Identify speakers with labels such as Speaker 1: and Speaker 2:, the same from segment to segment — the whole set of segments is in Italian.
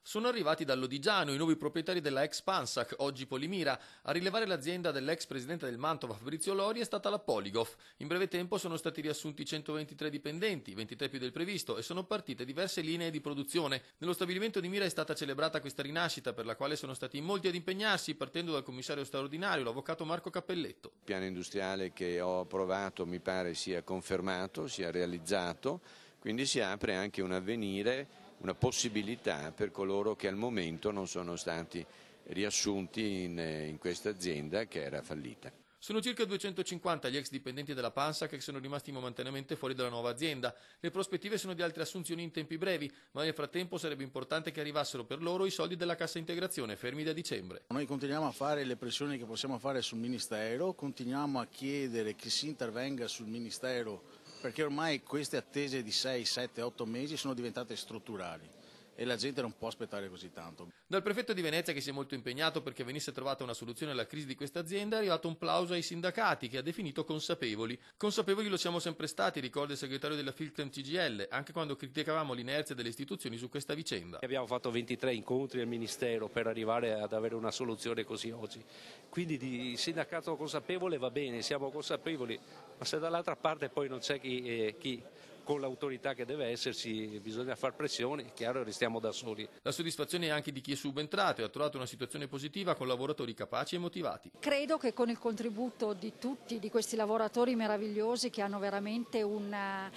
Speaker 1: Sono arrivati dall'Odigiano i nuovi proprietari della ex Pansac, oggi Polimira. A rilevare l'azienda dell'ex presidente del Mantova Fabrizio Lori è stata la Poligof. In breve tempo sono stati riassunti 123 dipendenti, 23 più del previsto, e sono partite diverse linee di produzione. Nello stabilimento di Mira è stata celebrata questa rinascita, per la quale sono stati in molti ad impegnarsi, partendo dal commissario straordinario, l'avvocato Marco Cappelletto.
Speaker 2: Il piano industriale che ho approvato mi pare sia confermato, sia realizzato, quindi si apre anche un avvenire, una possibilità per coloro che al momento non sono stati riassunti in questa azienda che era fallita.
Speaker 1: Sono circa 250 gli ex dipendenti della Pansac che sono rimasti momentaneamente fuori dalla nuova azienda. Le prospettive sono di altre assunzioni in tempi brevi, ma nel frattempo sarebbe importante che arrivassero per loro i soldi della cassa integrazione, fermi da dicembre.
Speaker 3: Noi continuiamo a fare le pressioni che possiamo fare sul Ministero, continuiamo a chiedere che si intervenga sul Ministero, perché ormai queste attese di 6, 7, 8 mesi sono diventate strutturali e la gente non può aspettare così tanto.
Speaker 1: Dal prefetto di Venezia, che si è molto impegnato perché venisse trovata una soluzione alla crisi di questa azienda, è arrivato un plauso ai sindacati, che ha definito consapevoli. Consapevoli lo siamo sempre stati, ricorda il segretario della Filcam CGIL, anche quando criticavamo l'inerzia delle istituzioni su questa vicenda.
Speaker 4: Abbiamo fatto 23 incontri al Ministero per arrivare ad avere una soluzione così oggi. Quindi di sindacato consapevole va bene, siamo consapevoli, ma se dall'altra parte poi non c'è chi con l'autorità che deve esserci, bisogna far pressioni, è chiaro, restiamo da soli.
Speaker 1: La soddisfazione è anche di chi è subentrato e ha trovato una situazione positiva con lavoratori capaci e motivati.
Speaker 5: Credo che con il contributo di tutti, di questi lavoratori meravigliosi che hanno veramente una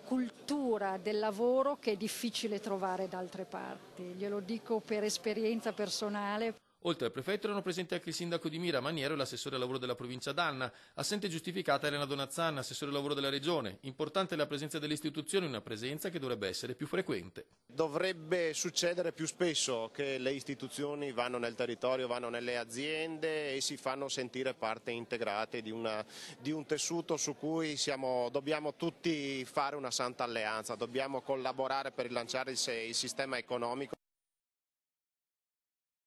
Speaker 5: cultura del lavoro che è difficile trovare da altre parti, glielo dico per esperienza personale.
Speaker 1: Oltre al prefetto erano presenti anche il sindaco di Mira, Maniero, e l'assessore al lavoro della provincia d'Anna. Assente giustificata Elena Donazzanna, assessore al lavoro della regione. Importante la presenza delle istituzioni, una presenza che dovrebbe essere più frequente.
Speaker 6: Dovrebbe succedere più spesso che le istituzioni vanno nel territorio, vanno nelle aziende e si fanno sentire parte integrate di un tessuto su cui dobbiamo tutti fare una santa alleanza, dobbiamo collaborare per rilanciare il sistema economico.